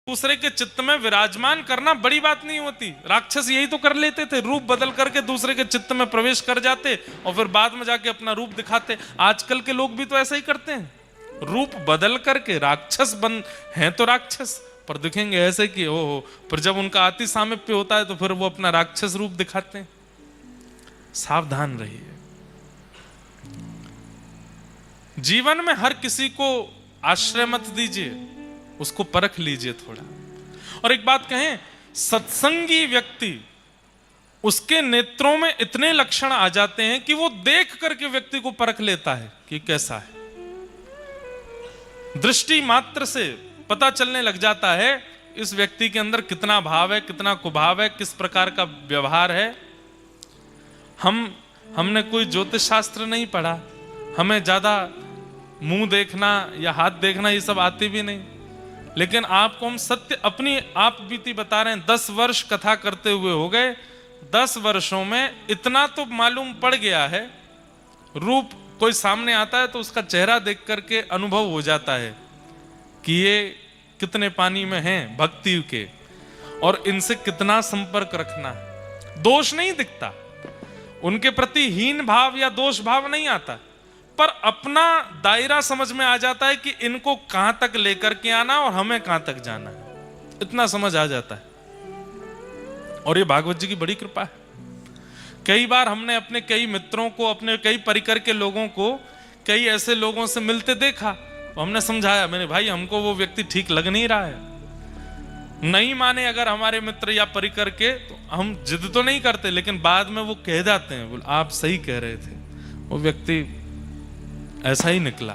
दूसरे के चित्त में विराजमान करना बड़ी बात नहीं होती। राक्षस यही तो कर लेते थे, रूप बदल करके दूसरे के चित्त में प्रवेश कर जाते और फिर बाद में जाके अपना रूप दिखाते। आजकल के लोग भी तो ऐसा ही करते हैं, रूप बदल करके राक्षस बन हैं तो राक्षस पर दिखेंगे ऐसे कि ओहो, पर जब उनका अति सामीप्य होता है तो फिर वो अपना राक्षस रूप दिखाते हैं। सावधान रहिए। जीवन में हर किसी को आश्रय मत दीजिए, उसको परख लीजिए थोड़ा। और एक बात कहें, सत्संगी व्यक्ति, उसके नेत्रों में इतने लक्षण आ जाते हैं कि वो देख करके व्यक्ति को परख लेता है कि कैसा है। दृष्टि मात्र से पता चलने लग जाता है इस व्यक्ति के अंदर कितना भाव है, कितना कुभाव है, किस प्रकार का व्यवहार है। हमने कोई ज्योतिष शास्त्र नहीं पढ़ा, हमें ज्यादा मुंह देखना या हाथ देखना ये सब आती भी नहीं, लेकिन आपको हम सत्य अपनी आप बीती बता रहे हैं। 10 वर्ष कथा करते हुए हो गए, 10 वर्षों में इतना तो मालूम पड़ गया है। रूप कोई सामने आता है तो उसका चेहरा देख करके अनुभव हो जाता है कि ये कितने पानी में हैं भक्ति के, और इनसे कितना संपर्क रखना है। दोष नहीं दिखता, उनके प्रति हीन भाव या दोष भाव नहीं आता, पर अपना दायरा समझ में आ जाता है कि इनको कहां तक लेकर के आना और हमें कहां तक जाना है, इतना समझ आ जाता है। और ये भागवत जी की बड़ी कृपा है। कई बार हमने अपने कई मित्रों को, अपने कई परिकर के लोगों को, कई ऐसे लोगों से मिलते देखा तो हमने समझाया, मेरे भाई हमको वो व्यक्ति ठीक लग नहीं रहा है। नहीं माने अगर हमारे मित्र या परिकर के तो हम जिद तो नहीं करते, लेकिन बाद में वो कह जाते हैं, बोल आप सही कह रहे थे, वो व्यक्ति ऐसा ही निकला।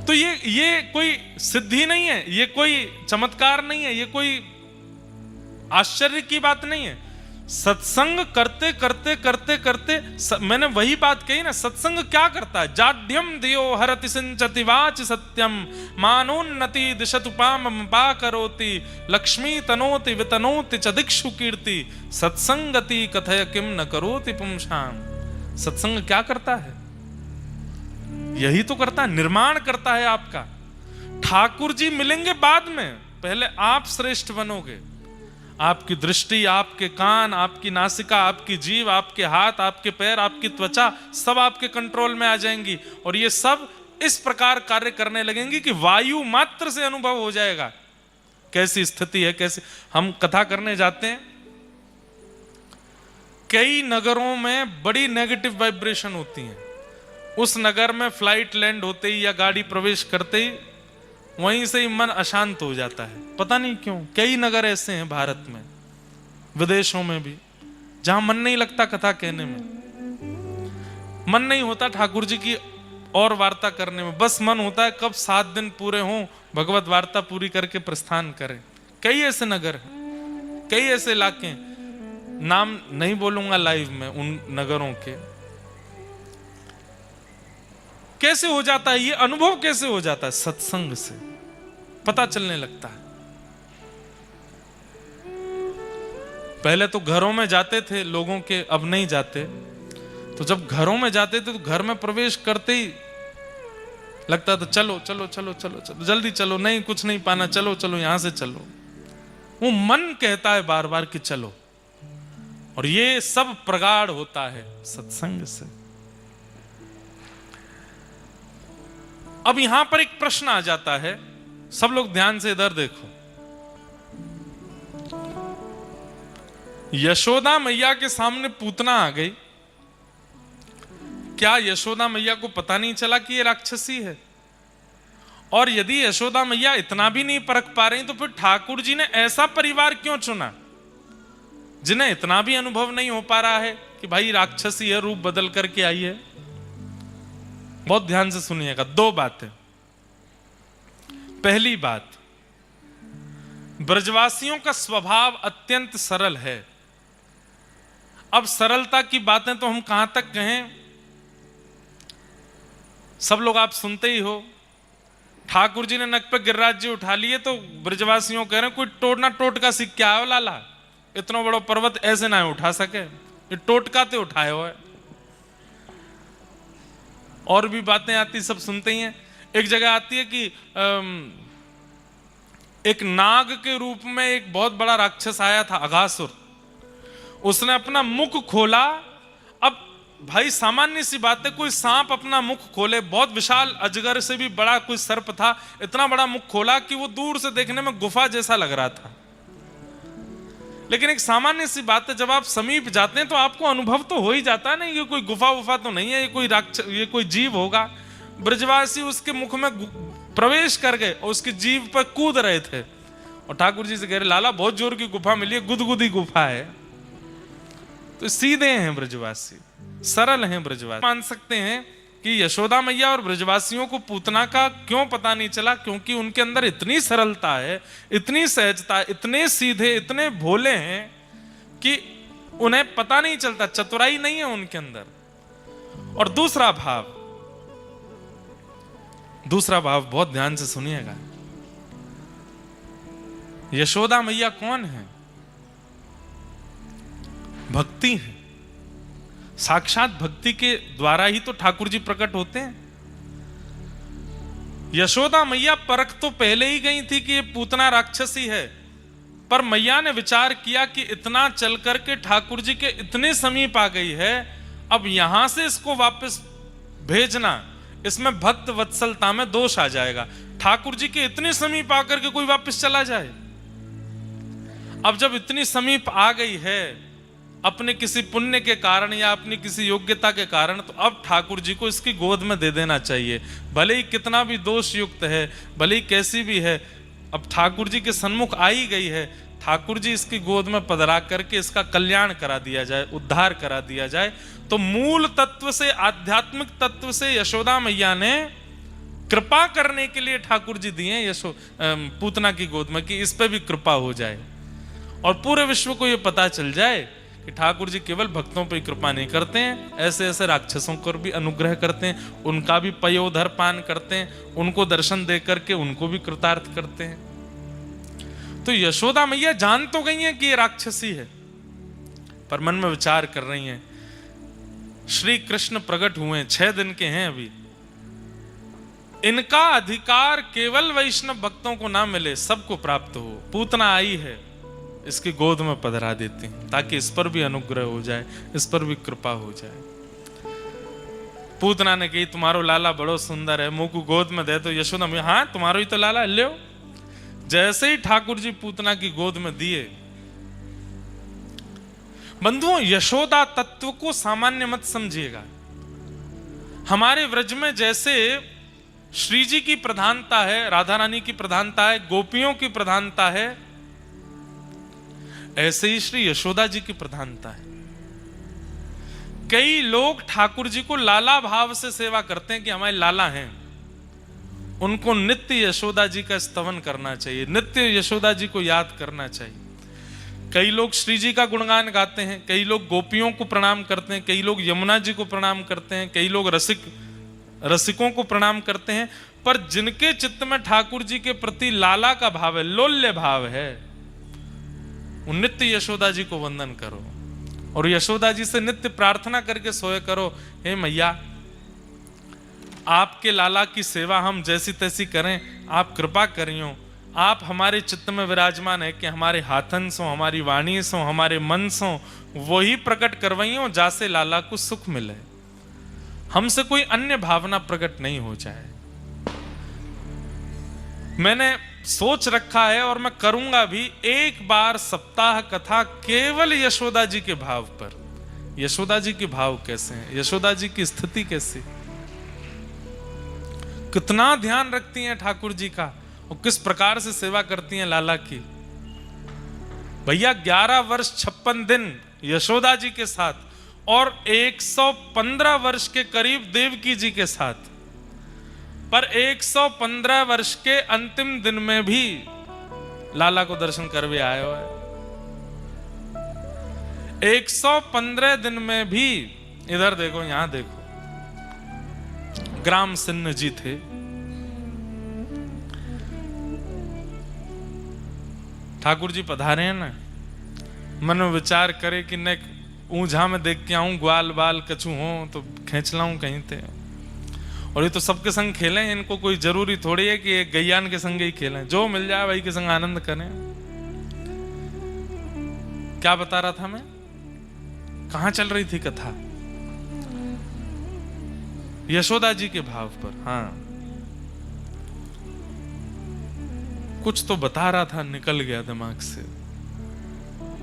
तो ये कोई सिद्धि नहीं है, ये कोई चमत्कार नहीं है, ये कोई आश्चर्य की बात नहीं है। सत्संग करते करते करते करते मैंने वही बात कही ना, सत्संग क्या करता है? जाड्यम धियो हरति सिंचति वाच सत्यम मानोन्नति दिशतुपाम पा करोति लक्ष्मी तनोति वितनोति च दिक्षु कीर्ति सत्संगति कथय किम न करोति पुंसाम। सत्संग क्या करता है? यही तो करता है, निर्माण करता है आपका। ठाकुर जी मिलेंगे बाद में, पहले आप श्रेष्ठ बनोगे। आपकी दृष्टि, आपके कान, आपकी नासिका, आपकी जीभ, आपके हाथ, आपके पैर, आपकी त्वचा सब आपके कंट्रोल में आ जाएंगी और ये सब इस प्रकार कार्य करने लगेंगी कि वायु मात्र से अनुभव हो जाएगा कैसी स्थिति है। कैसे हम कथा करने जाते हैं, कई नगरों में बड़ी नेगेटिव वाइब्रेशन होती है। उस नगर में फ्लाइट लैंड होते ही या गाड़ी प्रवेश करते ही वहीं से ही मन अशांत हो जाता है, पता नहीं क्यों। कई नगर ऐसे हैं भारत में, विदेशों में भी, जहां मन नहीं लगता कथा कहने में, मन नहीं होता ठाकुर जी की और वार्ता करने में, बस मन होता है कब 7 दिन पूरे हों, भगवत वार्ता पूरी करके प्रस्थान करें। कई ऐसे नगर हैं, कई ऐसे इलाके हैं, नाम नहीं बोलूंगा लाइव में उन नगरों के। कैसे हो जाता है ये अनुभव? कैसे हो जाता है? सत्संग से पता चलने लगता है। पहले तो घरों में जाते थे लोगों के, अब नहीं जाते। तो जब घरों में जाते थे तो घर में प्रवेश करते ही लगता था चलो चलो चलो चलो चलो जल्दी चलो, नहीं कुछ नहीं पाना, चलो चलो यहां से चलो। वो मन कहता है बार बार कि चलो, और ये सब प्रगाढ़ होता है सत्संग से। अब यहां पर एक प्रश्न आ जाता है, सब लोग ध्यान से इधर देखो। यशोदा मैया के सामने पूतना आ गई, क्या यशोदा मैया को पता नहीं चला कि ये राक्षसी है? और यदि यशोदा मैया इतना भी नहीं परख पा रही तो फिर ठाकुर जी ने ऐसा परिवार क्यों चुना जिन्हें इतना भी अनुभव नहीं हो पा रहा है कि भाई राक्षसी है, रूप बदल करके आई है? बहुत ध्यान से सुनिएगा, 2 बातें। पहली बात, ब्रजवासियों का स्वभाव अत्यंत सरल है। अब सरलता की बातें तो हम कहां तक कहें, सब लोग आप सुनते ही हो। ठाकुर जी ने नक पे गिरिराज जी उठा लिए तो ब्रजवासियों कह रहे हैं कोई टोटना टोटका सीख क्या है लाला, इतना बड़ा पर्वत ऐसे ना उठा सके, ये टोटका ते उठाए हो है। और भी बातें आती, सब सुनते ही हैं। एक जगह आती है कि एक नाग के रूप में एक बहुत बड़ा राक्षस आया था, अघासुर। उसने अपना मुख खोला। अब भाई सामान्य सी बात है, कोई सांप अपना मुख खोले, बहुत विशाल अजगर से भी बड़ा कोई सर्प था, इतना बड़ा मुख खोला कि वो दूर से देखने में गुफा जैसा लग रहा था। लेकिन एक सामान्य सी बात है, जब आप समीप जाते हैं तो आपको अनुभव तो हो ही जाता है ना, ये कोई गुफा वुफा तो नहीं है, ये कोई राक्षस, ये कोई जीव होगा। ब्रजवासी उसके मुख में प्रवेश कर गए और उसकी जीभ पर कूद रहे थे और ठाकुर जी से कह रहे, लाला बहुत जोर की गुफा मिली है, गुदगुदी गुफा है। तो सीधे हैं ब्रजवासी, सरल हैं ब्रजवासी। मान सकते हैं कि यशोदा मैया और ब्रजवासियों को पूतना का क्यों पता नहीं चला, क्योंकि उनके अंदर इतनी सरलता है, इतनी सहजता है, इतने सीधे, इतने भोले हैं कि उन्हें पता नहीं चलता, चतुराई नहीं है उनके अंदर। और दूसरा भाव बहुत ध्यान से सुनिएगा। यशोदा मैया कौन है? भक्ति है। साक्षात भक्ति के द्वारा ही तो ठाकुर जी प्रकट होते हैं। यशोदा मैया परख तो पहले ही गई थी कि ये पूतना राक्षसी है, पर मैया ने विचार किया कि इतना चल करके ठाकुर जी के इतने समीप आ गई है, अब यहां से इसको वापस भेजना, इसमें भक्त वत्सलता में दोष आ जाएगा। ठाकुर जी के इतने समीप आकर के कोई वापस चला जाए। अब जब इतनी समीप आ गई है अपने किसी पुण्य के कारण या अपनी किसी योग्यता के कारण, तो अब ठाकुर जी को इसकी गोद में दे देना चाहिए। भले ही कितना भी दोष युक्त है, भले ही कैसी भी है, अब ठाकुर जी के सन्मुख आ ही गई है, ठाकुर जी इसकी गोद में पधरा करके इसका कल्याण करा दिया जाए, उद्धार करा दिया जाए। तो मूल तत्व से, आध्यात्मिक तत्व से यशोदा मैया ने कृपा करने के लिए ठाकुर जी दिए पूतना की गोद में, कि इस पे भी कृपा हो जाए और पूरे विश्व को यह पता चल जाए कि ठाकुर जी केवल भक्तों पर कृपा नहीं करते हैं, ऐसे ऐसे राक्षसों पर भी अनुग्रह करते हैं, उनका भी पयोधर पान करते हैं, उनको दर्शन दे करके उनको भी कृतार्थ करते हैं। तो यशोदा मैया जान तो गई हैं कि ये राक्षसी है, पर मन में विचार कर रही हैं, श्री कृष्ण प्रकट हुए 6 दिन के हैं अभी, इनका अधिकार केवल वैष्णव भक्तों को ना मिले, सबको प्राप्त हो। पूतना आई है, इसकी गोद में पधरा देती हैं ताकि इस पर भी अनुग्रह हो जाए, इस पर भी कृपा हो जाए। पूतना ने कही, तुम्हारो लाला बड़ो सुंदर है, मुंह को गोद में दे दो। यशोदा मैया, हाँ तुम्हारो ही तो लाला, ले। जैसे ही ठाकुर जी पूतना की गोद में दिए, बंधुओं यशोदा तत्व को सामान्य मत समझिएगा। हमारे व्रज में जैसे श्री जी की प्रधानता है, राधा रानी की प्रधानता है, गोपियों की प्रधानता है, ऐसे ही श्री यशोदा जी की प्रधानता है। कई लोग ठाकुर जी को लाला भाव से सेवा करते हैं कि हमारे लाला हैं, उनको नित्य यशोदा जी का स्तवन करना चाहिए, नित्य यशोदा जी को याद करना चाहिए। कई लोग श्री जी का गुणगान गाते हैं, कई लोग गोपियों को प्रणाम करते हैं, कई लोग यमुना जी को प्रणाम करते हैं, कई लोग रसिकों को प्रणाम करते हैं, पर जिनके चित्त में ठाकुर जी के प्रति लाला का भाव है, लोल्य भाव है, उन नित्य यशोदा जी को वंदन करो और यशोदा जी से नित्य प्रार्थना करके सोए करो, हे मैया आपके लाला की सेवा हम जैसी तैसी करें, आप कृपा करियो, आप हमारे चित्त में विराजमान है कि हमारे हाथन सो, हमारी वाणी सो, हमारे मन सो, वही प्रकट करवाइयो जासे लाला को सुख मिले, हमसे कोई अन्य भावना प्रकट नहीं हो जाए। मैंने सोच रखा है और मैं करूंगा भी, एक बार सप्ताह कथा केवल यशोदा जी के भाव पर। यशोदा जी के भाव कैसे हैं, यशोदा जी की स्थिति कैसी, कितना ध्यान रखती हैं ठाकुर जी का और किस प्रकार से सेवा करती हैं लाला की। भैया 11 वर्ष 56 दिन यशोदा जी के साथ और 115 वर्ष के करीब देवकी जी के साथ, पर 115 वर्ष के अंतिम दिन में भी लाला को दर्शन करवे आए हुए। 115 दिन में भी, इधर देखो यहां देखो, ग्राम सिन्न जी थे, ठाकुर जी पधारे हैं ना, मन में विचार करे कि न ऊंझा में देख के आऊं, ग्वाल बाल कछु हो तो खींच लाऊं कहीं थे। और ये तो सबके संग खेलें, इनको कोई जरूरी थोड़ी है कि एक गैयान के संग ही खेलें, जो मिल जाए वही के संग आनंद करें। क्या बता रहा था मैं, कहां चल रही थी कथा? यशोदा जी के भाव पर। हाँ, कुछ तो बता रहा था, निकल गया दिमाग से।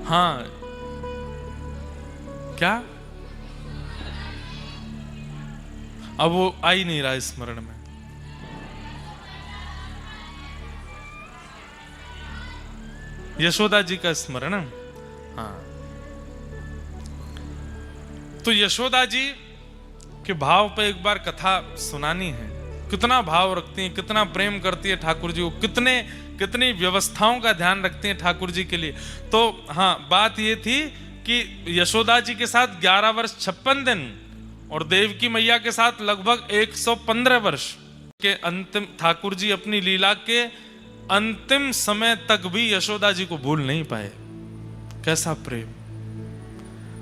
हाँ, क्या? अब वो आ ही नहीं रहा स्मरण में। यशोदा जी का स्मरण। हाँ, तो यशोदा जी के भाव पे एक बार कथा सुनानी है। कितना भाव रखती हैं, कितना प्रेम करती है ठाकुर जी को, कितनी व्यवस्थाओं का ध्यान रखती हैं ठाकुर जी के लिए। तो हाँ, बात ये थी कि यशोदा जी के साथ 11 वर्ष 56 दिन और देवकी मैया के साथ लगभग 115 वर्ष के अंतिम, ठाकुर जी अपनी लीला के अंतिम समय तक भी यशोदा जी को भूल नहीं पाए। कैसा प्रेम!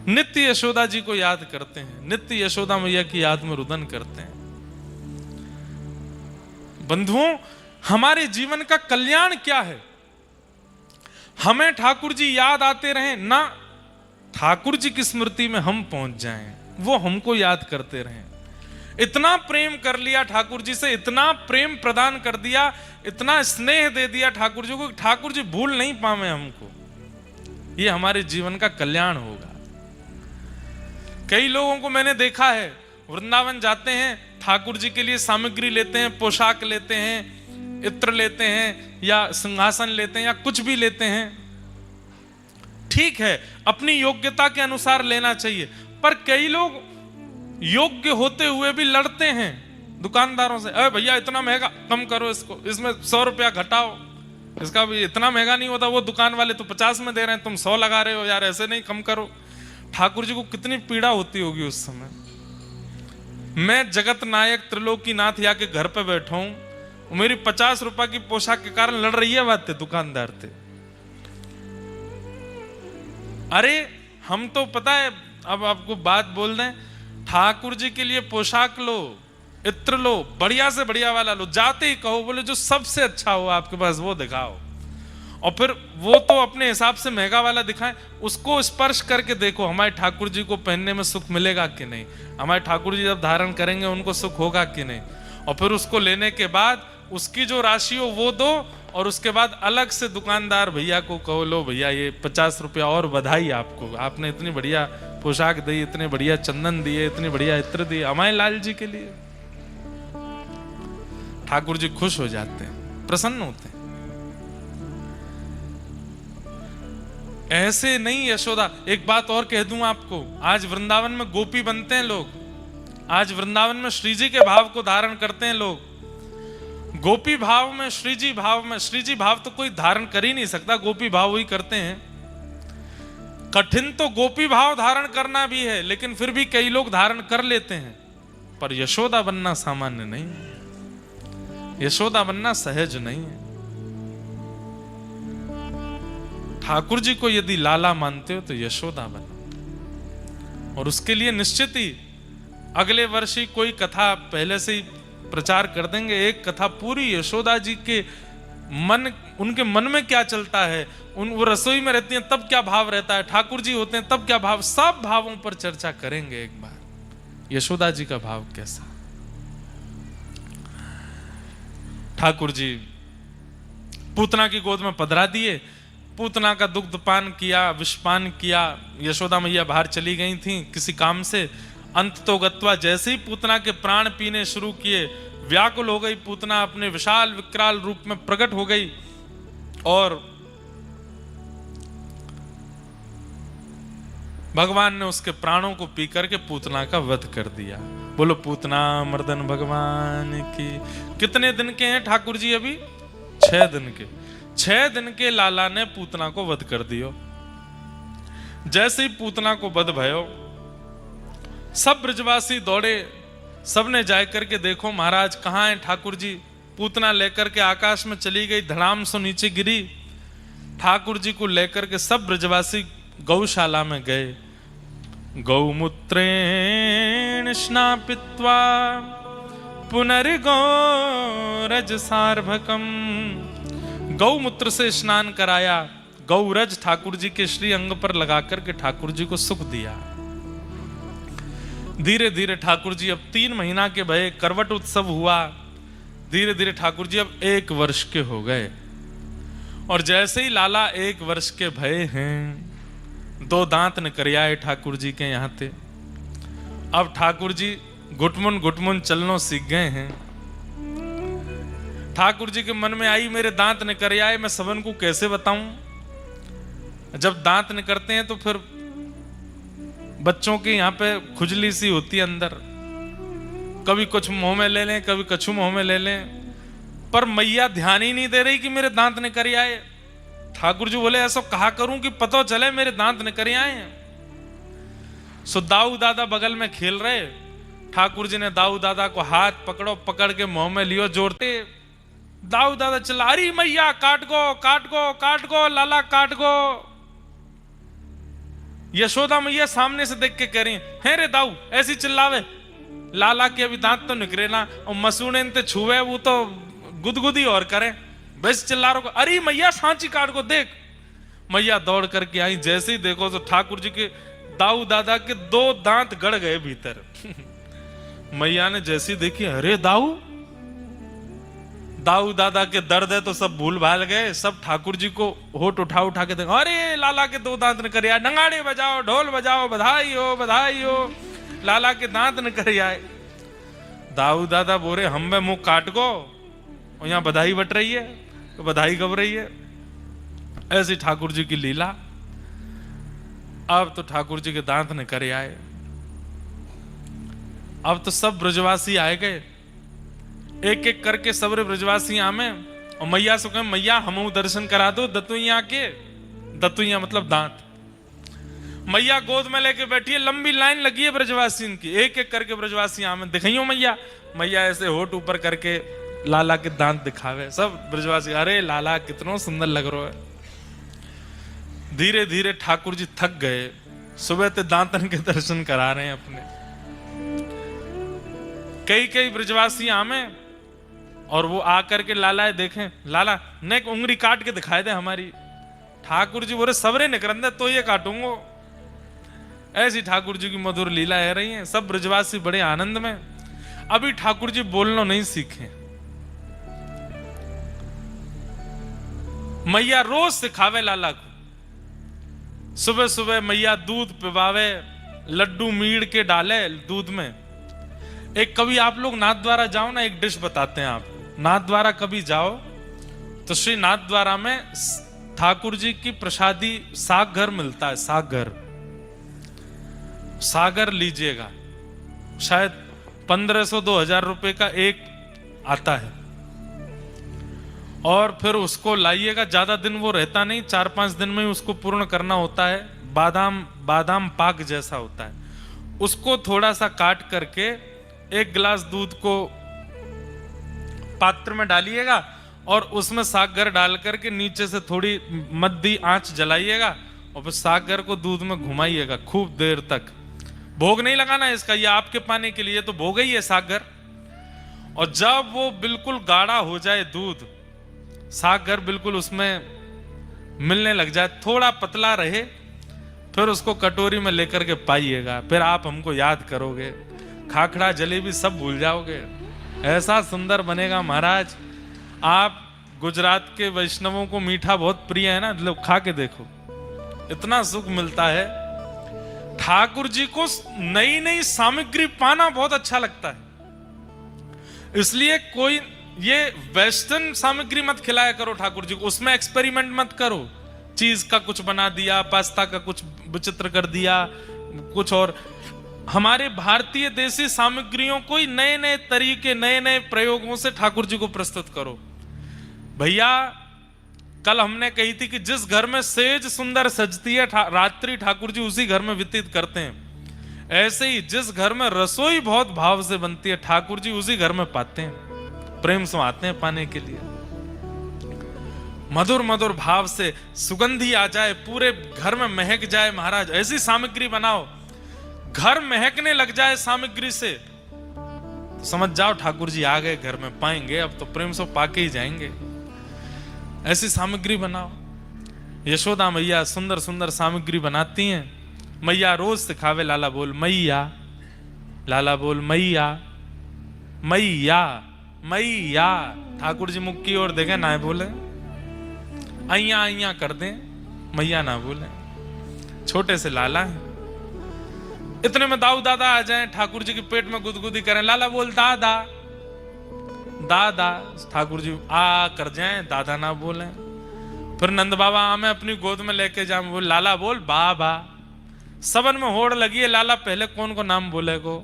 नित्य यशोदा जी को याद करते हैं, नित्य यशोदा मैया की याद में रुदन करते हैं। बंधुओं, हमारे जीवन का कल्याण क्या है? हमें ठाकुर जी याद आते रहें ना, ठाकुर जी की स्मृति में हम पहुंच जाएं, वो हमको याद करते रहें। इतना प्रेम कर लिया ठाकुर जी से, इतना प्रेम प्रदान कर दिया, इतना स्नेह दे दिया ठाकुर जी को, ठाकुर जी भूल नहीं पावे हमको। ये हमारे जीवन का कल्याण होगा। कई लोगों को मैंने देखा है, वृंदावन जाते हैं, ठाकुर जी के लिए सामग्री लेते हैं, पोशाक लेते हैं, इत्र लेते हैं, या सिंहासन लेते हैं, या कुछ भी लेते हैं। ठीक है, अपनी योग्यता के अनुसार लेना चाहिए, पर कई लोग योग्य होते हुए भी लड़ते हैं दुकानदारों से। अरे भैया इतना महंगा कम करो, इसको, इसमें 100 रुपया घटाओ, इसका भी इतना महंगा नहीं होता, वो दुकान वाले तो 50 में दे रहे हैं, तुम 100 लगा रहे हो यार, ऐसे नहीं, कम करो। ठाकुर जी को कितनी पीड़ा होती होगी उस समय। मैं जगत नायक त्रिलोकीनाथ या के घर पे बैठा हूं, मेरी 50 रुपए की पोशाक के कारण लड़ रही है बात दुकानदार थे। अरे हम तो पता है, अब आपको बात बोल दें, ठाकुर जी के लिए पोशाक लो, इत्र लो, बढ़िया से बढ़िया वाला लो, जाते ही कहो, बोले जो सबसे अच्छा हो आपके पास वो दिखाओ, और फिर वो तो अपने हिसाब से महंगा वाला दिखाएं, उसको स्पर्श करके देखो हमारे ठाकुर जी को पहनने में सुख मिलेगा कि नहीं, हमारे ठाकुर जी जब धारण करेंगे उनको सुख होगा कि नहीं। और फिर उसको लेने के बाद उसकी जो राशि हो वो दो, और उसके बाद अलग से दुकानदार भैया को कहो, लो भैया ये 50 रुपया और बधाई आपको, आपने इतनी बढ़िया पोशाक दी, इतने बढ़िया चंदन दिए, इतनी बढ़िया इत्र दिए हमारे लाल जी के लिए। ठाकुर जी खुश हो जाते हैं, प्रसन्न होते हैं। ऐसे नहीं यशोदा। एक बात और कह दूं आपको, आज वृंदावन में गोपी बनते हैं लोग, आज वृंदावन में श्री जी के भाव को धारण करते हैं लोग। गोपी भाव में, श्री जी भाव में, श्री जी भाव तो कोई धारण कर ही नहीं सकता, गोपी भाव ही करते हैं। कठिन तो गोपी भाव धारण करना भी है, लेकिन फिर भी कई लोग धारण कर लेते हैं। पर यशोदा बनना सामान्य नहीं है, यशोदा बनना सहज नहीं है। ठाकुर जी को यदि लाला मानते हो तो यशोदा बनो, और उसके लिए निश्चित ही अगले वर्ष ही कोई कथा पहले से ही प्रचार कर देंगे। एक कथा पूरी यशोदा जी के मन, उनके मन में क्या चलता है, वो रसोई में रहती हैं तब क्या भाव रहता है, ठाकुर जी होते हैं तब क्या भाव, सब भावों पर चर्चा करेंगे एक बार। यशोदा जी का भाव कैसा। ठाकुर जी पूतना की गोद में पधरा दिए, पूतना का दुग्ध पान किया, विषपान किया। यशोदा मैया बाहर चली गई थी किसी काम से। अंत तो गत्वा, जैसे ही पूतना के प्राण पीने शुरू किए, व्याकुल हो गई पूतना, अपने विशाल विकराल रूप में प्रकट हो गई, और भगवान ने उसके प्राणों को पी करके पूतना का वध कर दिया। बोलो पूतना मर्दन भगवान की। कितने दिन के हैं ठाकुर जी अभी? 6 दिन के। 6 दिन के लाला ने पूतना को वध कर दियो। जैसे ही पूतना को वध भयो, सब ब्रजवासी दौड़े, सबने जाए करके देखो महाराज कहाँ हैं ठाकुर जी। पूतना लेकर के आकाश में चली गई, धड़ाम से नीचे गिरी। ठाकुर जी को लेकर के सब ब्रजवासी गौशाला में गए। गौमूत्रेण स्नापित्वा पुनर्गौरज सार्भकम, गौमूत्र से स्नान कराया, गौरज ठाकुर जी के श्री अंग पर लगाकर के ठाकुर जी को सुख दिया। धीरे धीरे ठाकुर जी अब 3 महीना के भये, करवट उत्सव हुआ, धीरे धीरे ठाकुर जी अब 1 वर्ष के हो गए। और जैसे ही लाला 1 वर्ष के भये हैं, 2 दांत निकल आए ठाकुर जी के यहाँ थे। अब ठाकुर जी घुटमुन घुटमुन चलनो सीख गए हैं। ठाकुर जी के मन में आई मेरे दांत निकल आए, मैं सबन को कैसे बताऊं। जब दांत निकलते हैं तो फिर बच्चों के यहाँ पे खुजली सी होती है अंदर, कभी कुछ मुंह में ले लें, कभी कछु मुंह में ले लें, पर मैया ध्यान ही नहीं दे रही कि मेरे दांत निकल आए। ठाकुर जी बोले ऐसा कहा करूं कि पता चले मेरे दांत निकल आए हैं। सो दाऊ दादा बगल में खेल रहे, ठाकुर जी ने दाऊ दादा को हाथ पकड़ो, पकड़ के मुंह में लियो जोड़ते। दाऊ दादा चिल्ला, अरे मैया काट गो काट गो काट गो, लाला काट गो। यशोदा मैया सामने से देख के कह रही है रे दाऊ ऐसी चिल्लावे, लाला के अभी दांत तो निकले ना, और मसूने ते छुए वो तो गुदगुदी और करे, बस चिल्ला रहा, अरे मैया सांची काट को देख। मैया दौड़ करके आई, जैसे ही देखो तो ठाकुर जी के दाऊ दादा के 2 दांत गड़ गए भीतर। मैया ने जैसी देखी, अरे दाऊ दादा के दर्द है तो सब भूल भाल गए, सब ठाकुर जी को होठ उठा उठा के देखो, अरे लाला के 2 दांत निकल आए, नगाड़े बजाओ ढोल बजाओ, बधाई हो लाला के दांत निकल आए। दाऊ दादा बोले हम में मुंह काट गो, और यहाँ बधाई बट रही है, तो बधाई कब रही है। ऐसी ठाकुर जी की लीला। अब तो ठाकुर जी के दांत निकल आए। अब तो सब ब्रजवासी आए गए, एक एक करके सबरे ब्रजवासी आमे, और मैया से कहे मैया हमू दर्शन करा दो दतुइया के। दतुइया मतलब दांत। मैया गोद में लेके बैठी है, लंबी लाइन लगी है ब्रजवासी की, एक एक करके ब्रजवासी आमे, दिखाइयो मैया। मैया ऐसे होठ ऊपर करके लाला के दांत दिखावे, सब ब्रजवासी अरे लाला कितना सुंदर लग रहा है। धीरे धीरे ठाकुर जी थक गए, सुबह ते दांतन के दर्शन करा रहे हैं अपने। कई ब्रजवासी आमे, और वो आकर के लाला देखें, लाला ने उंगली काट के दिखाए दे हमारी। ठाकुर जी बोले सबरे निकरंदे तो ये काटूंगो। ऐसी ठाकुर जी की मधुर लीला है रही है। सब ब्रजवासी बड़े आनंद में। अभी ठाकुर जी बोलना नहीं सीखे। मैया रोज सिखावे लाला को, सुबह सुबह मैया दूध पिवावे, लड्डू मीड़ के डाले दूध में। एक कभी आप लोग नाथ द्वारा जाओ ना, एक डिश बताते हैं आपको। नाथ द्वारा कभी जाओ तो श्री नाथ द्वारा में ठाकुर जी की प्रसादी साग घर मिलता है। सागर लीजिएगा, शायद 1500-2000 रुपए का एक आता है, और फिर उसको लाइएगा। ज्यादा दिन वो रहता नहीं, 4-5 दिन में ही उसको पूर्ण करना होता है। बादाम पाक जैसा होता है। उसको थोड़ा सा काट करके 1 गिलास दूध को पात्र में डालिएगा, और उसमें सागर डाल करके नीचे से थोड़ी मद्दी आंच जलाइएगा, और फिर सागर को दूध में घुमाइएगा खूब देर तक। भोग नहीं लगाना इसका, ये आपके पाने के लिए तो भोग ही है सागर। और जब वो बिल्कुल गाढ़ा हो जाए दूध, सागर बिल्कुल उसमें मिलने लग जाए, थोड़ा पतला रहे, फिर उसको कटोरी में लेकर के पाइएगा। फिर आप हमको याद करोगे, खाखड़ा जलेबी सब भूल जाओगे। ऐसा सुंदर बनेगा महाराज। आप गुजरात के वैष्णवों को मीठा बहुत प्रिय है ना, मतलब खा के देखो, इतना सुख मिलता है। ठाकुर जी को नई नई सामग्री पाना बहुत अच्छा लगता है, इसलिए कोई ये वेस्टर्न सामग्री मत खिलाया करो ठाकुर जी को, उसमें एक्सपेरिमेंट मत करो। चीज का कुछ बना दिया, पास्ता का कुछ विचित्र कर दिया, कुछ और। हमारे भारतीय देसी सामग्रियों को नए नए तरीके, नए नए प्रयोगों से ठाकुर जी को प्रस्तुत करो। भैया कल हमने कही थी कि जिस घर में सेज सुंदर सजती है रात्रि, ठाकुर जी उसी घर में व्यतीत करते हैं। ऐसे ही जिस घर में रसोई बहुत भाव से बनती है, ठाकुर जी उसी घर में पाते हैं, प्रेम से आते हैं पाने के लिए। मधुर मधुर भाव से सुगंधी आ जाए, पूरे घर में महक जाए। महाराज ऐसी सामग्री बनाओ, घर महकने लग जाए सामग्री से। तो समझ जाओ ठाकुर जी आ गए घर में, पाएंगे अब तो प्रेम से पाके ही जाएंगे। ऐसी सामग्री बनाओ। यशोदा मैया सुंदर सुंदर सामग्री बनाती हैं। मैया रोज सिखावे, लाला बोल मैया, लाला बोल मैया, मैया मैया। ठाकुर जी मुख की ओर देखे, ना बोले, अइया अइया कर दें, मैया ना बोले। छोटे से लाला है। इतने में दाऊ दादा आ जाएं, ठाकुर जी के पेट में गुदगुदी करें, लाला बोल दादा दादा। ठाकुर जी आ कर जाएं, दादा ना बोले। फिर नंद बाबा हमें अपनी गोद में लेके जाए, बोल लाला बोल बाबा। सबन में होड़ लगी है, लाला पहले कौन को नाम बोले को।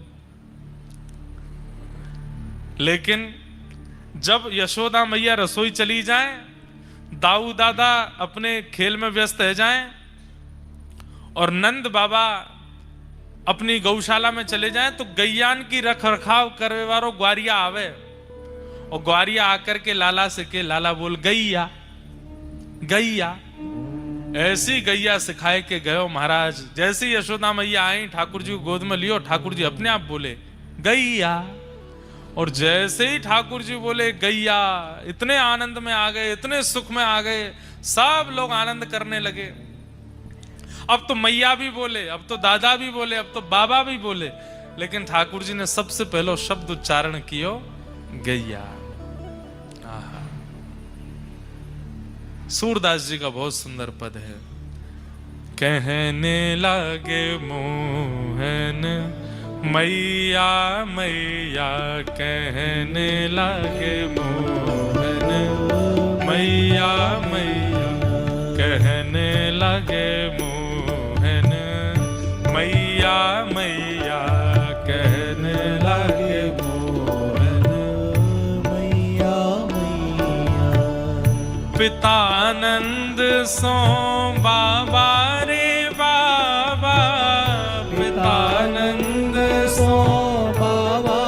लेकिन जब यशोदा मैया रसोई चली जाए, दाऊ दादा अपने खेल में व्यस्त रह जाएं और नंद बाबा अपनी गौशाला में चले जाएं, तो गैयान की रख रखाव करे वालो ग्वारिया आवे और ग्वारिया आकर के लाला से के, लाला बोल गैया गैया। ऐसी गैया सिखाए के गयो महाराज। जैसी यशोदा मैया आई, ठाकुर जी को गोद में लियो, ठाकुर जी अपने आप बोले गैया। और जैसे ही ठाकुर जी बोले गैया, इतने आनंद में आ गए, इतने सुख में आ गए, सब लोग आनंद करने लगे। अब तो मैया भी बोले, अब तो दादा भी बोले, अब तो बाबा भी बोले, लेकिन ठाकुर जी ने सबसे पहले शब्द उच्चारण कियो गैया। सूरदास जी का बहुत सुंदर पद है। कहने लगे मोहन मैया मैया, कहने लगे मोहन मैया मैया, कहने लगे मोहन मैया मैया, कहने लगे मोहन मैया मैया। पितानंद सो बाबा रे बाबा, पितानंद सो बाबा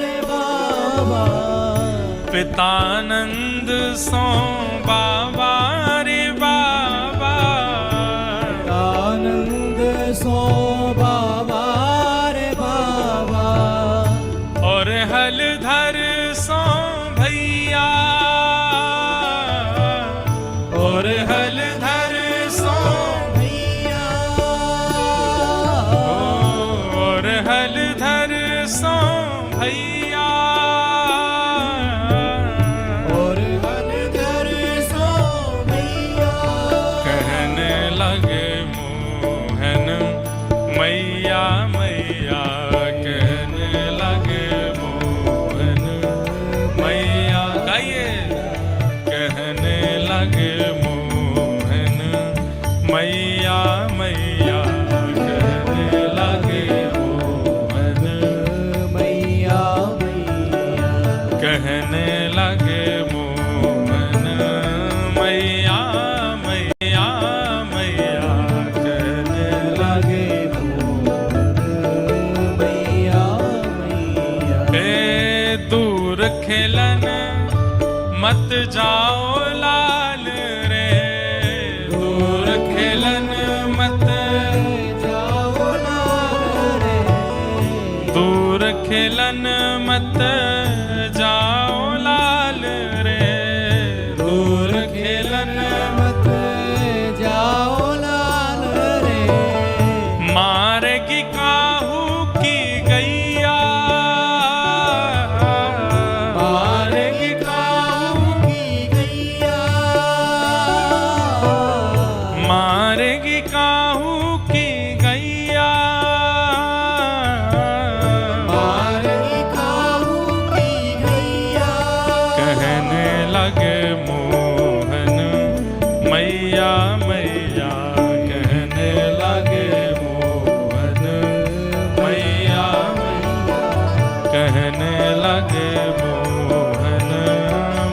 रे बाबा, पितानंद सो बाबा रे बाबा, पितानंद सो बाबा रे बाबा। और हलधर सो भैया, और हलधर सो भैया, और हलधर सो भैया, और हलधर सो भैया। कहने लगे मोहन मैया मैया, कहने लगे मोहन मैया। गाइए, कहने लगे मोहन मैया मैया, कहने लगे मोहन मैया मैया, कहने लगे मोहन मैया मैया मैया, कहने लगे मोहन मैया मैया। ए दूर खेलन मत जाओ लाल रे, दूर खेलन मत जाओ लाल रे, दूर खेलन मत जाओ लाल रे, दूर खेलन मत जाओ लाल रे। मारेगी काहू की गैया, मारेगी काहू की गैया, मारेगी काहू की गैया, मारेगी काहू की गैया। कहने लगे मोहन मैया मैया, कहने लगे मोहन मैया मैया, कहने लगे मोहन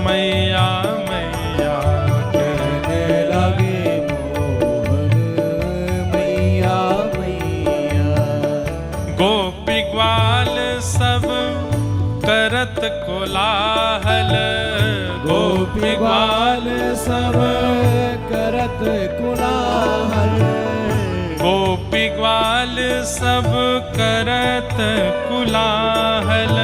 मैया मैया, कहने लगे मोहन मैया मैया। गोपी ग्वाल सब करत कोलाहल, गोपी ग्वाल सब करत कोलाहल, गोपी ग्वाल सब करत कोलाहल,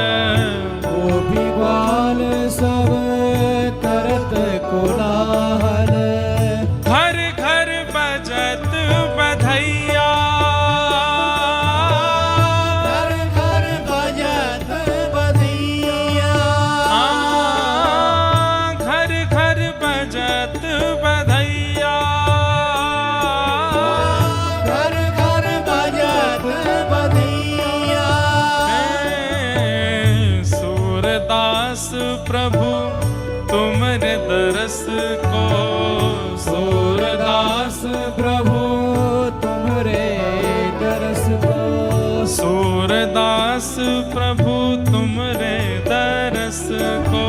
सूरदास प्रभु तुमरे दरस को,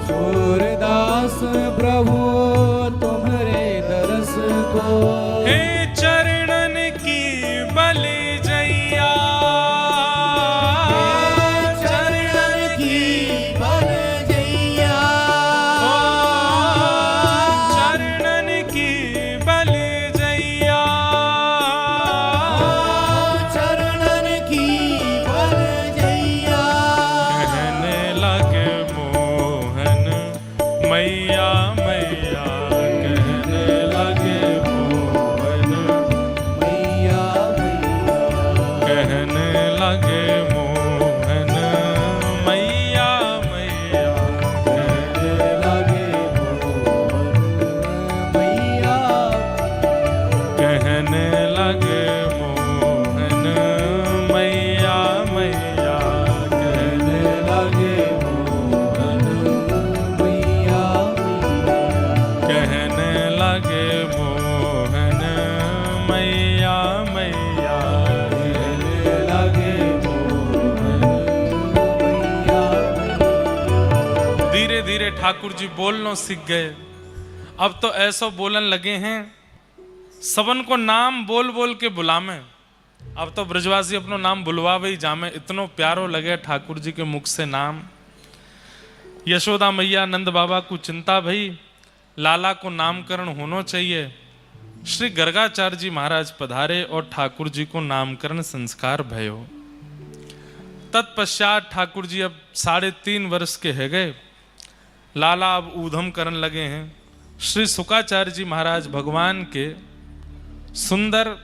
सूरदास प्रभु तुम्हारे दरस को, हे चरणन की बलि जैया, चरणन की बल जैया, चरणन की बलि जैया, चरणन की बल जैया, कहने लगे मोहन मैया मैया, कहने लगे मोहन, मैया मैया, कहने लगे मोहन मैया मैया, कहने लगे मोहन मैया, कहने लगे मोहन मैया मैया, कहने लगे मोहन मैया मैया, कहने लगे मोहन मैया मैया, कहने लगे मोहन मैया मैया। धीरे धीरे ठाकुर जी बोलना सीख गए। अब तो ऐसा बोलन लगे हैं सबन को नाम बोल बोल के बुलावे। अब तो ब्रजवासी अपनो नाम बुलवावे ही जामे, इतनो प्यारो लगे ठाकुर जी के मुख से नाम। यशोदा मैया नंद बाबा को चिंता भई, लाला को नामकरण होना चाहिए। श्री गर्गाचार्य जी महाराज पधारे और ठाकुर जी को नामकरण संस्कार भयो। तत्पश्चात ठाकुर जी अब 3.5 वर्ष के है गए। लाला अब ऊधम करने लगे हैं। श्री शुकाचार्य जी महाराज भगवान के सुंदर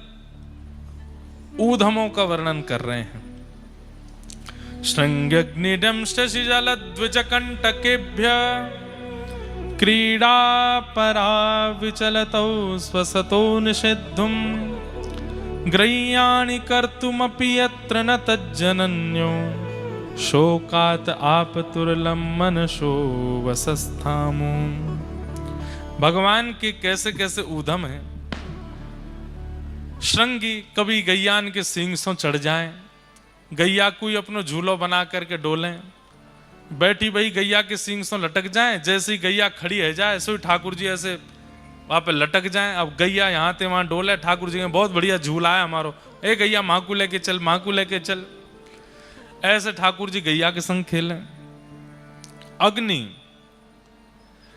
ऊधमों का वर्णन कर रहे हैं। श्रृंग्यग्निडं शशिजलद्विजकण्टकेभ्य क्रीडा परा विचलतौ स्वसतो निषिद्धुं ग्रह्याणि कर्तुमपि यत्र न तज्जनन्यो शोकात् आपतुर्लं मनसो वसस्थामु। भगवान के कैसे कैसे ऊधम है। श्रृंगी कभी गैयान के सींग से चढ़ जाएं, गैया कोई अपनो झूलो बना करके डोलें, बैठी भाई गैया के सींग से लटक जाएं। जैसे ही गैया खड़ी है जाए ऐसे ही ठाकुर जी ऐसे वहां पे लटक जाएं। अब गैया यहाँ ते वहां डोले, ठाकुर जी ने बहुत बढ़िया झूला है हमारो, ए गैया माँ को लेके चल, माँ को लेके चल। ऐसे ठाकुर जी गैया के संग खेलें। अग्नि,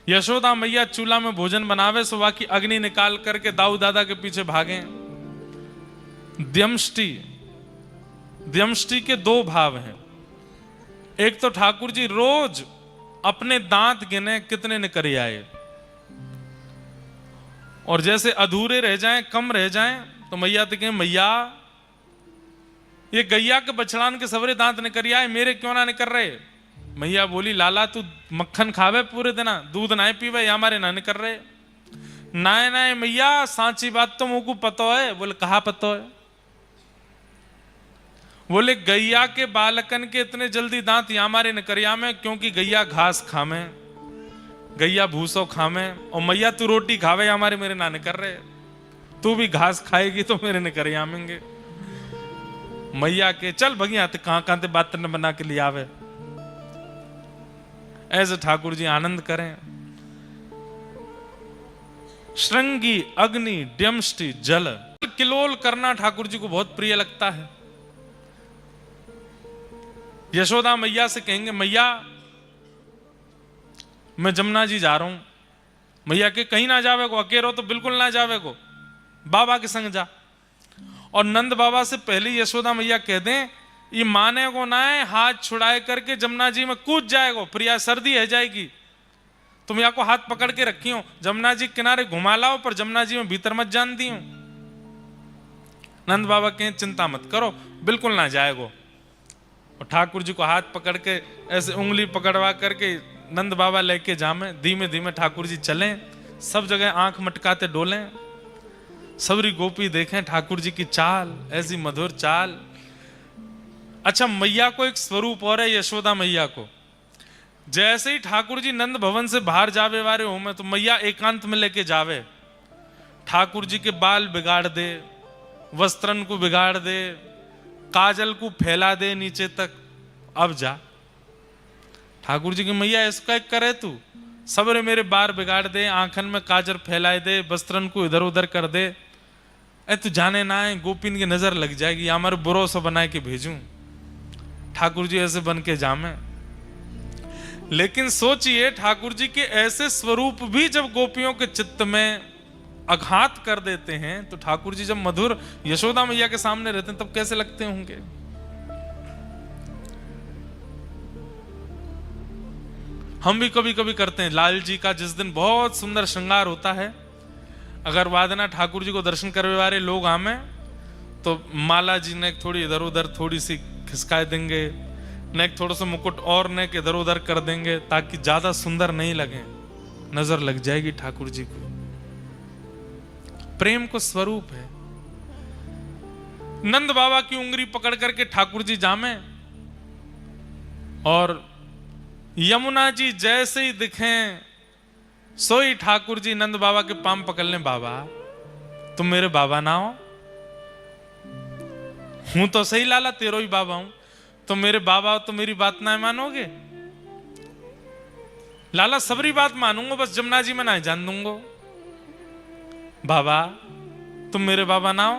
यशोदा मैया चूल्हा में भोजन बनावे सो वाकी अग्नि निकाल करके दाऊ दादा के पीछे भागे। द्यमष्टि, द्यमष्टि के 2 भाव हैं। एक तो ठाकुर जी रोज अपने दांत गिने कितने निकल आए, और जैसे अधूरे रह जाएं, कम रह जाएं तो मैया तो कहें मैया ये गैया के बछड़ान के सवरे दांत निकल आए, मेरे क्यों ना निकल रहे। मैया बोली लाला तू मक्खन खावे पूरे दिन, दूध ना पीवे, या हमारे ना निकल रहे। नाय नाय मैया सांची बात तो मुझको पता है। बोले कहा पता है। बोले गैया के बालकन के इतने जल्दी दांत या हमारे निकरिया में, क्योंकि गैया घास खामे, गैया भूसो खामे, और मैया तू रोटी खावे या हमारे मेरे ना निकर रहे। तू भी घास खाएगी तो मेरे निकरिया आवेंगे। मैया के चल भगिया ते कहां कहां ते बात न बना के लिए आवे। ऐसे ठाकुर जी आनंद करें। श्रृंगी, अग्नि, द्यमष्टि, जल, किलोल करना ठाकुर जी को बहुत प्रिय लगता है। यशोदा मैया से कहेंगे मैया मैं जमुना जी जा रहा हूं। मैया के कहीं ना जावे को, अकेलो तो बिल्कुल ना जावे को, बाबा के संग जा। और नंद बाबा से पहले यशोदा मैया कह दें ये माने को ना है, हाथ छुड़ाए करके जमुना जी में कूद जाएगो, प्रिया सर्दी है जाएगी। तुम या को हाथ पकड़ के रखी हो, जमुना जी किनारे घुमा लाओ, पर जमुना जी में भीतर मत जान दी हूं। नंद बाबा कहें चिंता मत करो, बिल्कुल ना जाएगो। और ठाकुर जी को हाथ पकड़ के ऐसे उंगली पकड़वा करके नंद बाबा लेके जामे। धीमे धीमे ठाकुर जी चलें, सब जगह आंख मटकाते डोलें, सबरी गोपी देखें ठाकुर जी की चाल, ऐसी मधुर चाल। अच्छा, मैया को एक स्वरूप और है, यशोदा मैया को। जैसे ही ठाकुर जी नंद भवन से बाहर जावे वारे हो में, तो मैया एकांत में लेके जावे, ठाकुर जी के बाल बिगाड़ दे, वस्त्रन को बिगाड़ दे, काजल को फैला दे नीचे तक, अब जा। ठाकुर जी की मैया इसका एक करे तू, सबरे मेरे बार बिगाड़ दे, आंखन में काजल फैलाए दे, वस्त्रन को इधर उधर कर दे, ए तू जाने ना है, गोपिन की नजर लग जाएगी, या हमारे बुरो सा बना के भेजूं। ठाकुर जी ऐसे बन के जामे। लेकिन सोचिए ठाकुर जी के ऐसे स्वरूप भी जब गोपियों के चित्त में आघात कर देते हैं, तो ठाकुर जी जब मधुर यशोदा मैया के सामने रहते हैं तब कैसे लगते होंगे। हम भी कभी कभी करते हैं। लाल जी का जिस दिन बहुत सुंदर श्रृंगार होता है, अगर वादना ठाकुर जी को दर्शन करने वाले लोग आमे तो माला जी ने थोड़ी इधर उधर थोड़ी सी खिसका देंगे, नेक थोड़ा सा मुकुट और नेक इधर उधर कर देंगे ताकि ज्यादा सुंदर नहीं लगे, नजर लग जाएगी ठाकुर जी को। प्रेम को स्वरूप है। नंद बाबा की उंगली पकड़ करके ठाकुर जी जामे और यमुना जी जैसे ही दिखें सोई ठाकुर जी नंद बाबा के पांव पकड़ लें। बाबा तुम मेरे बाबा ना हो? हूं तो सही लाला, तेरो ही बाबा हूं, तो मेरे बाबा हो तो मेरी बात ना मानोगे? लाला सबरी बात मानूंगा, बस जमुना जी में ना जान दूंगा। बाबा तुम मेरे बाबा ना हो?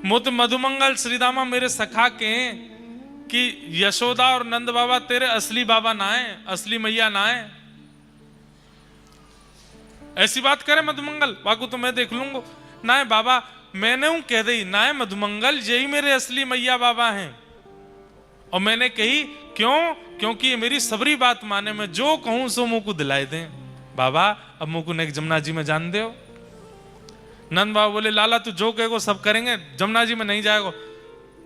मुत मधुमंगल श्रीदामा मेरे सखा के कि यशोदा और नंद बाबा तेरे असली बाबा ना है, असली मैया ना है। ऐसी बात करे मधुमंगल, बाकू तो मैं देख लूंगा। ना है बाबा, मैंने हूं कह दी ना है मधुमंगल, यही मेरे असली मैया बाबा हैं। और मैंने कही क्यों? क्योंकि ये मेरी सबरी बात माने, मैं जो कहूं सो मुंह को दिलाए दें। बाबा अब मुंह को नेक जमुना जी में जान दे। नंद बाबा बोले लाला तू जो कहेगो सब करेंगे, जमुना जी में नहीं जाएगो।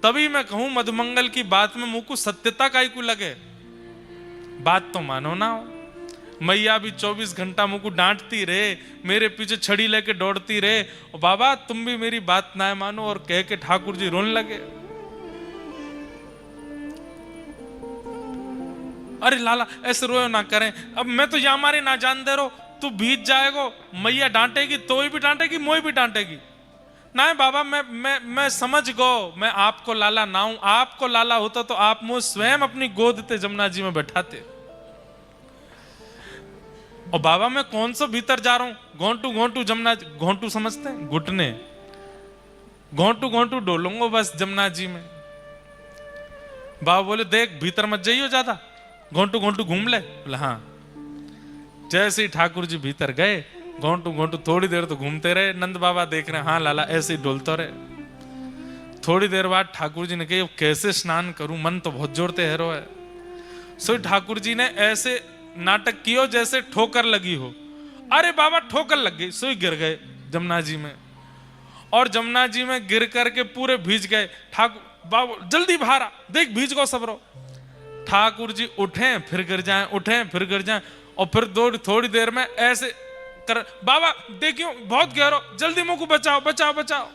तभी मैं कहूं मधुमंगल की बात में मुंह को सत्यता काई को लगे, बात तो मानो ना हो। मैया भी 24 घंटा मुंह को डांटती रहे, मेरे पीछे छड़ी लेके दौड़ती रहे, और बाबा तुम भी मेरी बात ना मानो, और कह के ठाकुर जी रोने लगे। अरे लाला ऐसे रोयो ना करें, अब मैं तो या मारे ना जान दे रो, तू भीज जाएगो, मैया डांटेगी तो भी डांटेगी, मोई भी डांटेगी। ना बाबा मैं समझ गो, मैं आपको लाला ना हूं। आपको लाला होता तो आप मुझे स्वयं अपनी गोद ते जमुना जी में बैठाते। और बाबा मैं कौन सा भीतर जा रहा हूं, घोंटू घोंटू जमुना, घोंटू समझते हैं घुटने, घोंटू घोंटू डोलूंगा बस जमुना जी में। बाबा बोले देख भीतर मत जाइयो ज्यादा, घोंटू घोंटू घूम ले। बोले हाँ। जैसे ही ठाकुर जी भीतर गए, घोंटू घोंटू थोड़ी देर तो घूमते रहे। नंद बाबा देख रहे हैं, हाँ लाला ऐसे ही डोलते रहे। थोड़ी देर बाद ठाकुर जी ने कहा कैसे स्नान करूं, मन तो बहुत जोर ते हैरो है। सो ठाकुर जी ने ऐसे नाटक कियो जैसे ठोकर लगी हो। अरे बाबा ठोकर लग गई, सोई गिर गए जमुना जी में, और जमुना जी में गिर करके पूरे भीज गए। ठाकुर बाबा जल्दी बाहर आ, देख भीज गो सबरो। ठाकुर जी उठे फिर गिर जाएं, उठे फिर गिर जाएं, और फिर थोड़ी देर में ऐसे कर, बाबा देखियो बहुत गहरो, जल्दी मुंह को बचाओ बचाओ बचाओ।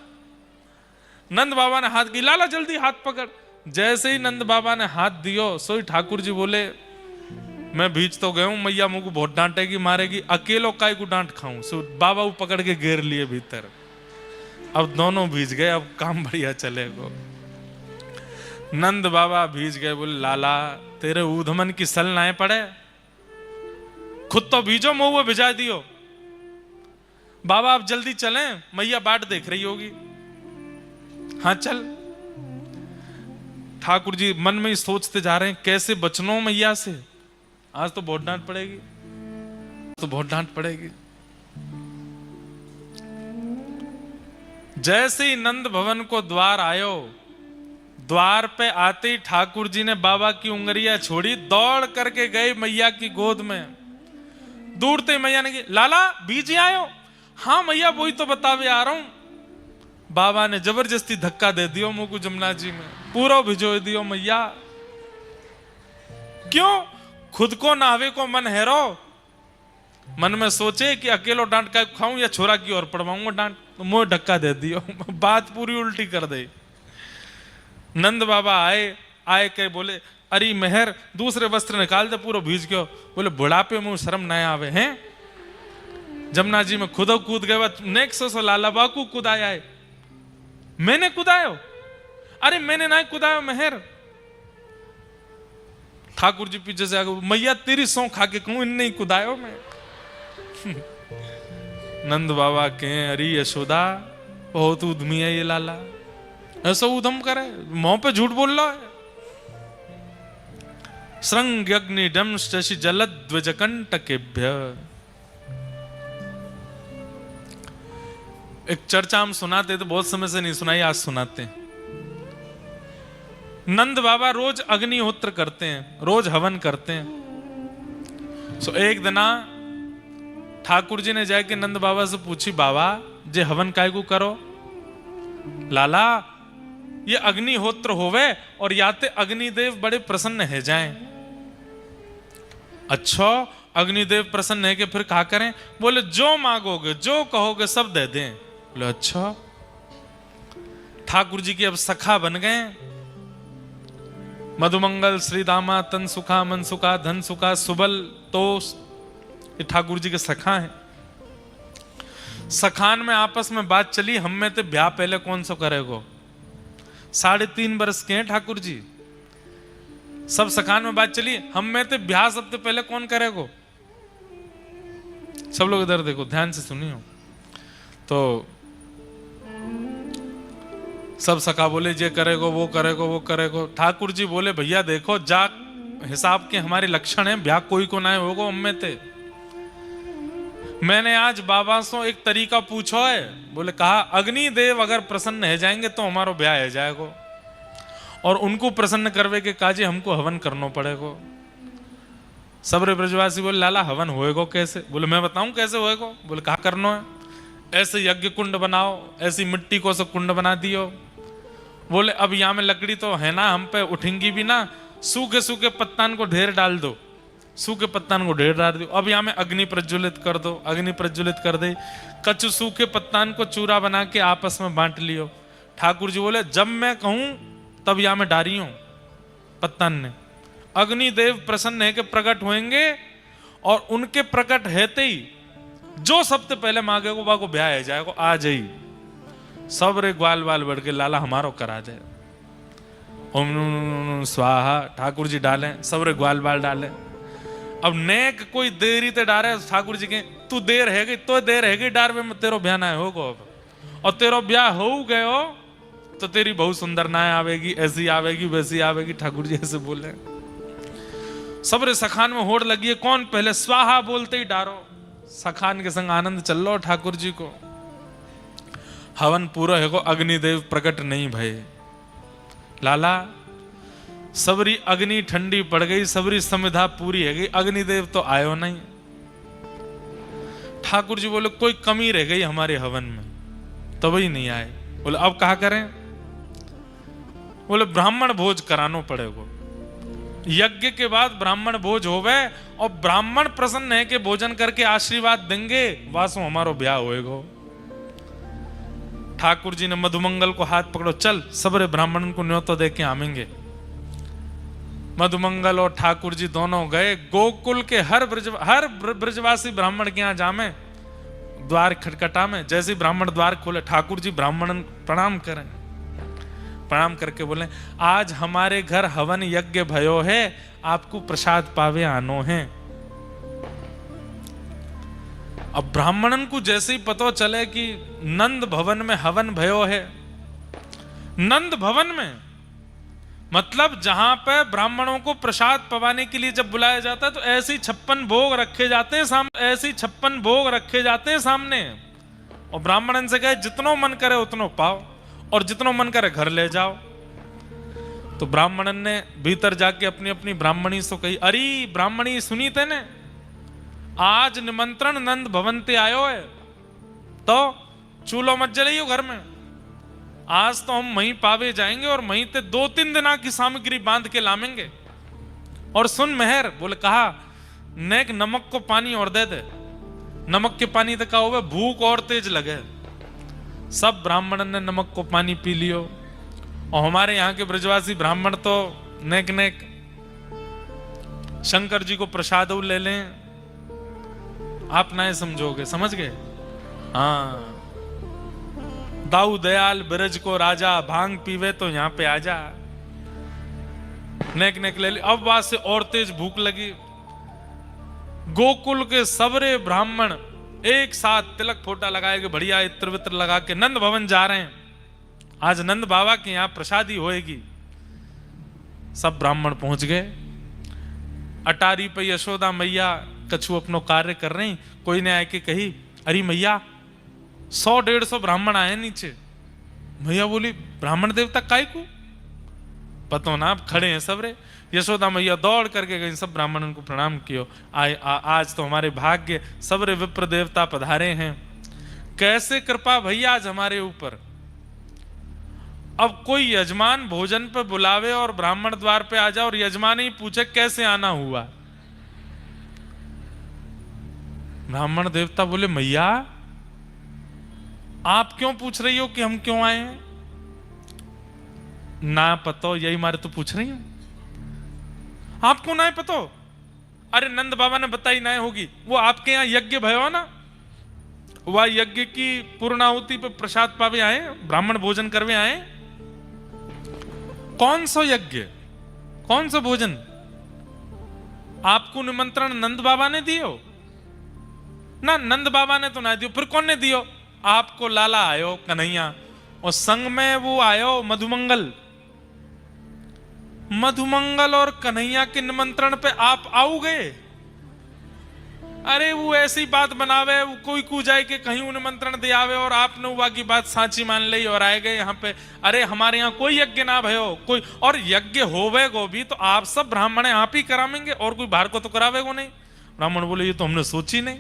नंद बाबा ने हाथ की, लाला जल्दी हाथ पकड़। जैसे ही नंद बाबा ने हाथ दियो, सोई ठाकुर जी बोले मैं भीज तो गया हूं, मैया मुंह को बहुत डांटेगी मारेगी, अकेलो काय को डांट खाऊं। सो बाबा वो पकड़ के घेर लिए भीतर। अब दोनों भीज गए, अब काम बढ़िया चलेगा। नंद बाबा भीज गए, बोले लाला तेरे ऊधमन की सल ना पड़े, खुद तो भीजो मुंह भिजा दियो। बाबा आप जल्दी चलें, मैया बाट देख रही होगी। हाँ चल। ठाकुर जी मन में ही सोचते जा रहे हैं कैसे बचनो मैया से, आज तो बहुत डांट पड़ेगी, तो बहुत डांट पड़ेगी। जैसे ही नंद भवन को द्वार आयो, द्वार पे आते ही ठाकुर जी ने बाबा की उंगलियां छोड़ी, दौड़ करके गए मैया की गोद में। दूर ते मैया ने कहा लाला बीज आयो? हाँ मैया वही तो बतावे आ रहा हूं। बाबा ने जबरदस्ती धक्का दे दियो मुंह को जमुना जी में, पूरा भिजो दियो मैया। क्यों? खुद को नहावे को मन हैरो, मन में सोचे कि अकेलो डांट का खाऊं या छोरा की ओर पड़वाऊंगा डांट, तो मुंह धक्का दे दियो। बात पूरी उल्टी कर दे। नंद बाबा आए के बोले अरे मेहर दूसरे वस्त्र निकाल दे, पूरा भीज गयो। बोले बुढ़ापे मुंह शर्म न आवे हैं? जमुना जी में खुदो कूद गए, नेक सो लाला बाकू कुदाया है, मैंने कुदायो? अरे मैंने ना कुदायो मेहर। ठाकुर जी पीछे से आगे, मैया तेरी सौ खा के कहूं, इन नहीं कुदायो मैं। नंद बाबा के अरे यशोदा बहुत उद्यमी है ये लाला, ऐसा उधम करे, मुंह पे झूठ बोल रहा है। श्रृंग अग्नि डम शशि जलध्वजकंटकेभ्य। एक चर्चा हम सुनाते तो बहुत समय से नहीं सुनाई, आज सुनाते हैं। नंद बाबा रोज अग्निहोत्र करते हैं, रोज हवन करते हैं। सो एक दिना ठाकुर जी ने जाके नंद बाबा से पूछी, बाबा जे हवन काय को करो? लाला ये अग्निहोत्र होवे और याते अग्निदेव बड़े प्रसन्न है जाएं। अच्छा अग्निदेव प्रसन्न है कि फिर क्या करें? बोले जो मांगोगे जो कहोगे सब दे दें। बोले अच्छा। ठाकुर जी के अब सखा बन गए। मधुमंगल श्री दामा तन सुखा मन सुखा धन सुखा सुबल तो ये ठाकुर जी के सखा हैं। सखान में आपस में बात चली, हम में तो ब्याह पहले कौन सा करेगो? 3.5 वर्ष के हैं ठाकुर जी। सब सखान में बात चली, हम में तो ब्याह सबसे पहले कौन करेगो? सब लोग इधर देखो, ध्यान से सुनियो। तो सब सखा बोले जे करेगो वो करेगो वो करेगो। ठाकुर जी बोले भैया देखो जा हिसाब के हमारे लक्षण हैं, ब्याह कोई को ना होगो हम में ते। मैंने आज बाबा से एक तरीका पूछो है, बोले कहा अग्निदेव अगर प्रसन्न है जाएंगे तो हमारो ब्याह है जाएगो, और उनको प्रसन्न करवे के काजे हमको हवन करना पड़ेगो। सबरे ब्रजवासी बोले लाला हवन होएगो कैसे? बोले मैं बताऊं कैसे होएगो। बोले कहा करना है? ऐसे यज्ञ कुंड बनाओ, ऐसी मिट्टी को सब कुंड बना दियो। बोले अब यहाँ में लकड़ी तो है ना, हम पे उठेंगी भी ना, सूखे सूखे पत्तान को ढेर डाल दो, सूखे पत्तान को ढेर डाल दो। अब यहाँ में अग्नि प्रज्वलित कर दो, अग्नि प्रज्वलित कर दे, कच्चू सूखे पत्तान को चूरा बना के आपस में बांट लियो। ठाकुर जी बोले जब मैं कहूं तब यहाँ में डारी हूं पत्तान ने। अग्निदेव प्रसन्न है कि प्रकट होंगे, और उनके प्रकट हेते ही जो सबसे पहले मांगे को बाको ब्याह है जाएगा, आ जाई। सब रे ग्वाल बाल बढ़ के लाला हमारो करा जाए। ओम स्वाहा ठाकुर जी डाले, सब रे ग्वाल बाल डाले। अब नेक कोई देरी ते डारे, ठाकुर जी के तू देर है गई तो देर है गई डार में तेरो ब्याह ना होगो। और तेरो ब्याह हो गयो तो तेरी बहुत सुंदर नाय आवेगी, ऐसी आवेगी वैसी आवेगी। ठाकुर जी ऐसे बोले। सबरे सखान में होड़ लगी है, कौन पहले स्वाहा बोलते ही डारो। सखान के संग आनंद चल लो। ठाकुर जी को हवन पूरा है को अग्निदेव प्रकट नहीं भय। लाला सबरी अग्नि ठंडी पड़ गई, सबरी समिधा पूरी है गई, अग्निदेव तो आयो नहीं। ठाकुर जी बोले कोई कमी रह गई हमारे हवन में, तब ही नहीं आए। बोले अब कहा करें? बोले ब्राह्मण भोज करानो पड़ेगा। यज्ञ के बाद ब्राह्मण भोज होवे, और ब्राह्मण प्रसन्न है कि भोजन करके आशीर्वाद देंगे, वासो हमारो ब्याह होएगो। ठाकुर जी ने मधुमंगल को हाथ पकड़ो, चल सबरे ब्राह्मण को न्योता दे के आवेंगे। मधुमंगल और ठाकुर जी दोनों गए। गोकुल के हर ब्रजवासी ब्राह्मण के यहाँ जामे, द्वार खटखटा में। जैसे ब्राह्मण द्वार खोले, ठाकुर जी ब्राह्मण प्रणाम करें। प्रणाम करके बोले आज हमारे घर हवन यज्ञ भयो है, आपको प्रसाद पावे आनो है। अब ब्राह्मणन को जैसे ही पता चले कि नंद भवन में हवन भयो है, नंद भवन में मतलब जहां पे ब्राह्मणों को प्रसाद पवाने के लिए जब बुलाया जाता है तो ऐसे 56 भोग रखे जाते हैं सामने, ऐसे 56 भोग रखे जाते हैं सामने। और ब्राह्मणन से कहे जितनो मन करे उतनो पाओ, और जितनो मन करे घर ले जाओ। तो ब्राह्मणन ने भीतर जाके अपनी अपनी ब्राह्मणी से कही, अरे ब्राह्मणी सुनी तेने, आज निमंत्रण नंद भवन ते आयो है, तो चूल्हो मत जलाइयो घर में। आज तो हम वहीं पावे जाएंगे और वहीं ते 2-3 दिना की सामग्री बांध के लामेंगे। और सुन मेहर, बोले कहा नेक नमक को पानी और दे दे। नमक के पानी तो कहा हुआ भूख और तेज लगे। सब ब्राह्मण ने नमक को पानी पी लियो। और हमारे यहाँ के ब्रजवासी ब्राह्मण तो नेक नेक शंकर जी को प्रसाद ले लें। आप ना समझोगे, समझ गए? हाँ दाऊ दयाल बिरज को राजा, भांग पीवे तो यहाँ पे आजा। नेक नेक ले ली। अब वहां से और तेज भूख लगी। गोकुल के सबरे ब्राह्मण एक साथ तिलक फोटा लगाए के बढ़िया इत्र वित्र लगा के नंद भवन जा रहे हैं। आज नंद बाबा के यहाँ प्रसादी होएगी। सब ब्राह्मण पहुंच गए। अटारी पे यशोदा मैया कछु अपनो कार्य कर रही। कोई ने आके कही, अरे मैया 100-150 ब्राह्मण आए नीचे। मैया बोली, ब्राह्मण देवता काय को? पतो ना, आप खड़े हैं सबरे। यशोदा मैया दौड़ करके गई, सब ब्राह्मणों को प्रणाम कियो। आज तो हमारे भाग्य सबरे विप्र देवता पधारे हैं। कैसे कृपा भैया आज हमारे ऊपर। अब कोई यजमान भोजन पे बुलावे और ब्राह्मण द्वार पे आ जाए और यजमान ही पूछे कैसे आना हुआ। ब्राह्मण देवता बोले, मैया आप क्यों पूछ रही हो कि हम क्यों आए हैं? ना पतो, यही मारे तो पूछ रही हूं। आपको ना पतो? अरे नंद बाबा ने बताई ना होगी। वो आपके यहाँ यज्ञ भयो ना, वह यज्ञ की पूर्णाहुति पे प्रसाद पावे आए, ब्राह्मण भोजन करवे आए। कौन सा यज्ञ, कौन सा भोजन? आपको निमंत्रण नंद बाबा ने दियो ना? नंद बाबा ने तो ना दियो, फिर कौन ने दियो? आपको लाला आयो कन्हैया, और संग में वो आयो मधुमंगल। मधुमंगल और कन्हैया के निमंत्रण पे आप आओगे? अरे वो ऐसी बात बनावे, वो कोई को जाए के कहीं निमंत्रण दे आवे और आपने वो की बात साची मान ली और आए गए यहाँ पे। अरे हमारे यहाँ कोई यज्ञ ना भयो कोई, और यज्ञ होवे गो भी तो आप सब ब्राह्मण आप ही करावेंगे और कोई बाहर को तो करावेगो नहीं। ब्राह्मण बोले, ये तो हमने सोची नहीं।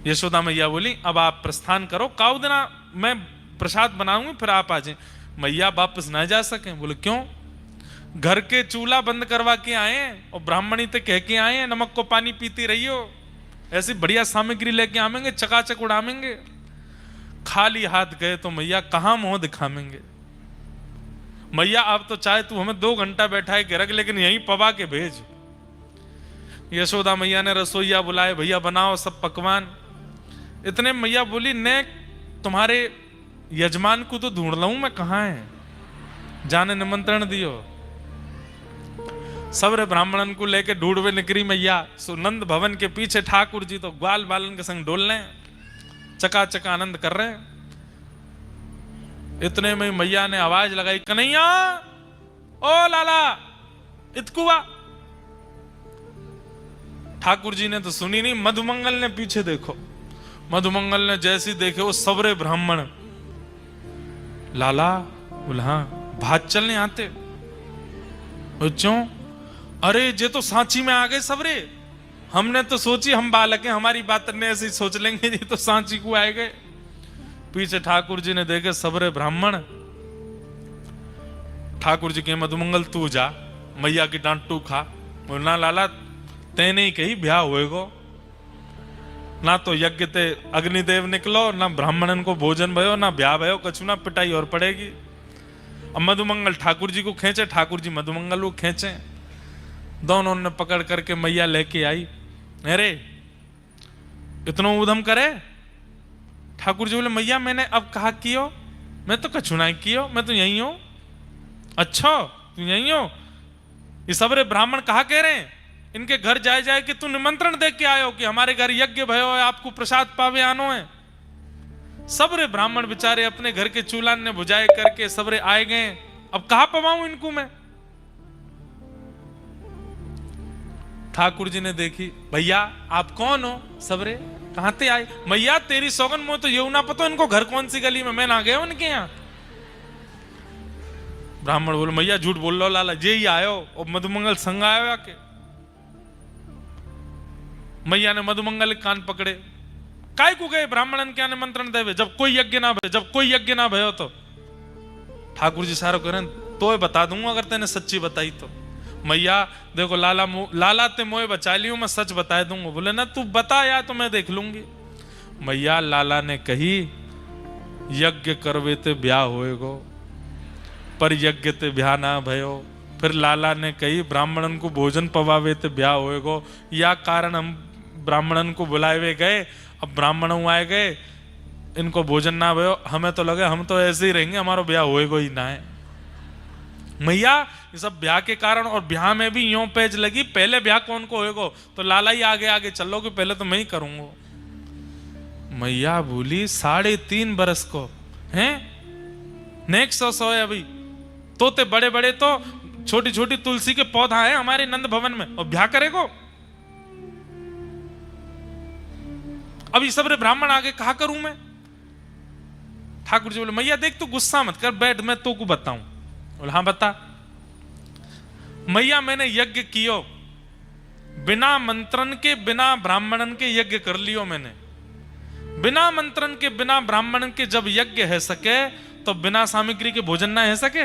यशोदा मैया बोली, अब आप प्रस्थान करो, काउ देना मैं प्रसाद बनाऊंगी, फिर आप आ जाए। मैया वापस ना जा सके। बोले, क्यों? घर के चूल्हा बंद करवा के आए हैं और ब्राह्मणी तो कह के आए हैं नमक को पानी पीती रही हो, ऐसी बढ़िया सामग्री लेके आवेंगे, चकाचक उड़ावेंगे। खाली हाथ गए तो मैया कहां मुंह दिखावेंगे। मैया अब तो चाहे तू हमें 2 घंटा बैठाए के रख, लेकिन यहीं पवा के भेज। यशोदा मैया ने रसोईया बुलाए, भैया बनाओ सब पकवान। इतने मैया बोली, ने तुम्हारे यजमान को तो ढूंढ लाऊं मैं, कहां है? जाने निमंत्रण दियो। सबरे ब्राह्मणन को लेके ढूंढवे निकरी मैया। सुनंद भवन के पीछे ठाकुर जी तो ग्वाल बालन के संग डोल रहे हैं, चकाचक आनंद कर रहे हैं। इतने में मैया ने आवाज लगाई, कन्हैया, ओ लाला, इतकुआ। ठाकुर जी ने तो सुनी नहीं, मधुमंगल ने पीछे देखो। मधुमंगल ने जैसी देखे वो सबरे ब्राह्मण। लाला बोला, हाँ भात चलने आते? क्यों? अरे जे तो सांची में आ गए सबरे। हमने तो सोची हम बालक हैं, हमारी बात ने ऐसी सोच लेंगे, ये तो सांची को आए गए। पीछे ठाकुर जी ने देखे सबरे ब्राह्मण। ठाकुर जी के, मधुमंगल तू जा, मैया की डांट तू खा। बोलना, लाला तेने ही कही ब्याह होएगो ना, तो यज्ञ ते अग्निदेव निकलो, ना ब्राह्मणन को भोजन भयो, ना ब्याह भयो, कछु ना, पिटाई और पड़ेगी। अब मधुमंगल ठाकुर जी को खींचे, ठाकुर जी मधुमंगल को खींचे। दोनों ने पकड़ करके मैया लेके आई। अरे इतना उधम करे? ठाकुर जी बोले, मैया मैंने अब कहा कियो, मैं तो कछु ना कियो, मैं तो यही हूं। अच्छा तू यही हो? ये सबरे ब्राह्मण कहा कह रहे हैं, इनके घर जाए जाए कि तू निमंत्रण दे के आयो कि हमारे घर यज्ञ भयो है, आपको प्रसाद पावे आनो है। सबरे ब्राह्मण बेचारे अपने घर के चूल्हा ने बुझाए करके सबरे आए गए। अब कहां पवाऊं इनको मैं? ठाकुर जी ने देखी, भैया आप कौन हो? सबरे कहां ते आए? मैया तेरी सौगन, मुझे तो ये ना पता इनको घर कौन सी गली में, मैं ना गया उनके यहाँ। ब्राह्मण बोले, मैया झूठ बोल लो लाला, जे ही आयो और मधुमंगल संग आयो आके। मैया ने मधुमंगल के कान पकड़े। काय को गए ब्राह्मणन क्या निमंत्रण देवे, जब कोई यज्ञ ना भयो, जब कोई यज्ञ ना भयो तो? ठाकुर जी सारो करें तो बता दूंगा अगर तेने सच्ची बताई तो। मैया देखो लाला ते मोए बचा लियो, मैं सच बता दूंगा। बोले ना तू बता या तो मैं देख लूंगी। मैया लाला ने कही, यज्ञ करवे ते ब्याह होएगो, पर यज्ञ ते ब्याह ना भयो। फिर लाला ने कही, ब्राह्मणन को भोजन पवावे ते ब्याह होएगो, या कारण हम ब्राह्मणन को बुलाए गए। अब ब्राह्मण आए गए, इनको भोजन ना भयो, हमें तो लगे हम तो ऐसे ही रहेंगे, हमारा ब्याह होएगा ही ना है। मैया ये सब ब्याह के कारण, और ब्याह में भी यूं पेज लगी, पहले ब्याह कौन को होएगा, तो लाला ही आगे आगे चलो कि पहले तो मैं ही करूंगा। मैया बोली 3.5 बरस को हैं, नेक्स्ट 100 है अभी, तोते बड़े बड़े तो छोटी छोटी तुलसी के पौधा है हमारे नंद भवन में, और ब्याह करेगो। अभी सब रे ब्राह्मण आगे कहा करूं मैं। ठाकुर जी बोले मैया देख तू गुस्सा मत कर, बैठ मैं तो को बताऊं। बोले हाँ बता। मैया मैंने यज्ञ कियो, बिना मंत्रन के बिना ब्राह्मणन के यज्ञ कर लियो मैंने। बिना मंत्रन के बिना ब्राह्मणन के जब यज्ञ है सके, तो बिना सामग्री के भोजन ना है सके।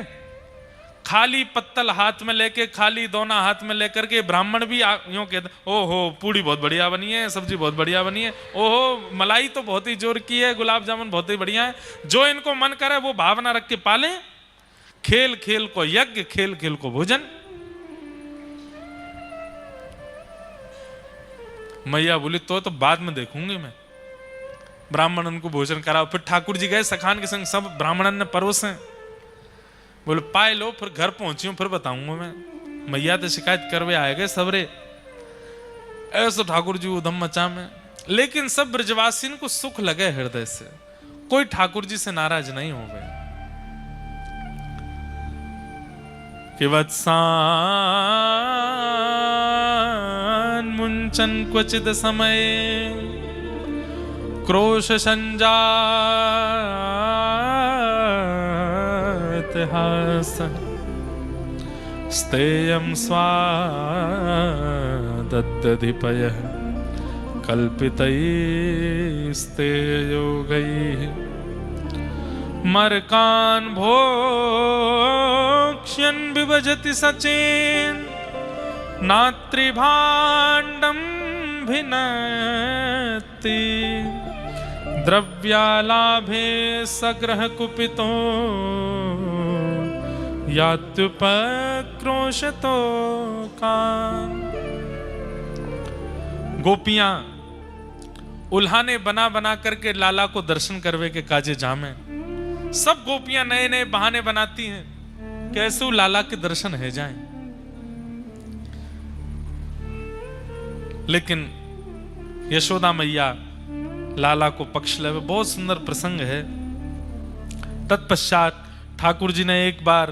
खाली पत्तल हाथ में लेके, खाली दोना हाथ में लेकर के ब्राह्मण भी यूं कहते ओहो पूड़ी बहुत बढ़िया बनी है, सब्जी बहुत बढ़िया बनी है, ओहो मलाई तो बहुत ही जोर की है, गुलाब जामुन बहुत ही बढ़िया है। जो इनको मन करे वो भावना रख के पाले। खेल खेल को यज्ञ, खेल खेल को भोजन। मैया बोली तो बाद में देखूंगी मैं। ब्राह्मणन को भोजन कराओ। फिर ठाकुर जी गए सखान के संग, सब ब्राह्मणन ने परोसे। बोले पाए लो, फिर घर पहुंची हूं फिर बताऊंगा मैं। मैया तो शिकायत करवे आए गए सबरे। ऐसा ठाकुर जी उधम मचा में, लेकिन सब ब्रजवासियों को सुख लगे हृदय से, कोई ठाकुर जी से नाराज नहीं हो गए। कि वत्सान मुंचन क्वचित समय क्रोश संजात हास स्तेयं स्वादद्धिपयः कल्पितैस्ते योगैः मर्कान् भोक्ष्यन् विभजति सचेन् नात्रिभाण्डं भिनत्ति द्रव्यालाभे सग्रह कुपितो यात्युपक्रोशतो कान्। गोपियां उल्हाने बना बना करके लाला को दर्शन करवे के काजे जामे। सब गोपियां नए नए बहाने बनाती हैं कैसे लाला के दर्शन है जाएं। लेकिन यशोदा मैया लाला को पक्ष ले, बहुत सुंदर प्रसंग है। तत्पश्चात ठाकुर जी ने एक बार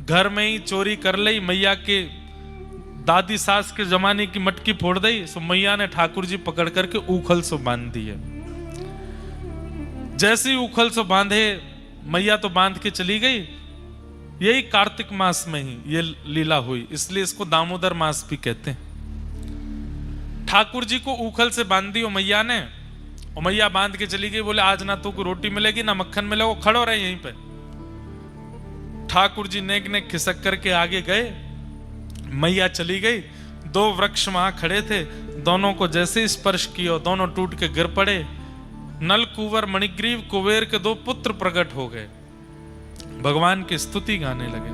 घर में ही चोरी कर ली, मैया के दादी सास के जमाने की मटकी फोड़ दी। सो मैया ने ठाकुर जी पकड़ करके उखल सो बांध दिए। जैसे ही उखल सो बांधे, मैया तो बांध के चली गई। यही कार्तिक मास में ही ये लीला हुई, इसलिए इसको दामोदर मास भी कहते हैं। ठाकुर जी को उखल से बांध दी मैया ने, और मैया बांध के चली गई। बोले आज ना तो कोई रोटी मिलेगी ना मक्खन मिलेगा, खड़ो रहे यहीं पे। ठाकुर जी नेक नेक खिसक करके आगे गए, मैया चली गई। 2 वृक्ष वहां खड़े थे, दोनों को जैसे स्पर्श किया दोनों टूट के गिर पड़े। नल कुंवर मणिग्रीव कुबेर के 2 पुत्र प्रकट हो गए, भगवान की स्तुति गाने लगे।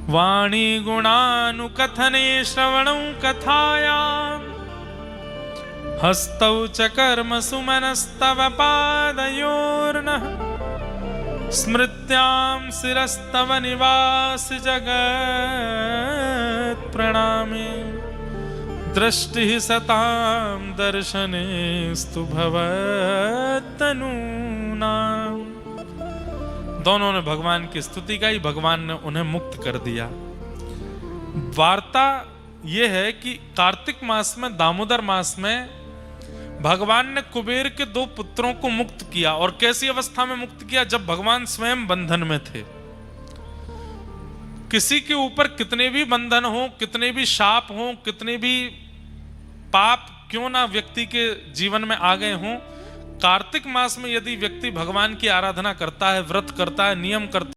वाणी गुणानुकथने श्रवणं कथायां हस्तौ च कर्म सुमनस्तव पादयोर्नः स्मृत्यां शिरस्तव निवास जगत् प्रणामे दृष्टि सतां दर्शनेस्तु भवत्तनूनाम्। दोनों ने भगवान की स्तुति गाई, भगवान ने उन्हें मुक्त कर दिया। वार्ता यह है कि कार्तिक मास में, दामोदर मास में भगवान ने कुबेर के 2 पुत्रों को मुक्त किया। और कैसी अवस्था में मुक्त किया? जब भगवान स्वयं बंधन में थे। किसी के ऊपर कितने भी बंधन हो, कितने भी शाप हो, कितने भी पाप क्यों ना व्यक्ति के जीवन में आ गए हों, कार्तिक मास में यदि व्यक्ति भगवान की आराधना करता है, व्रत करता है, नियम करता है,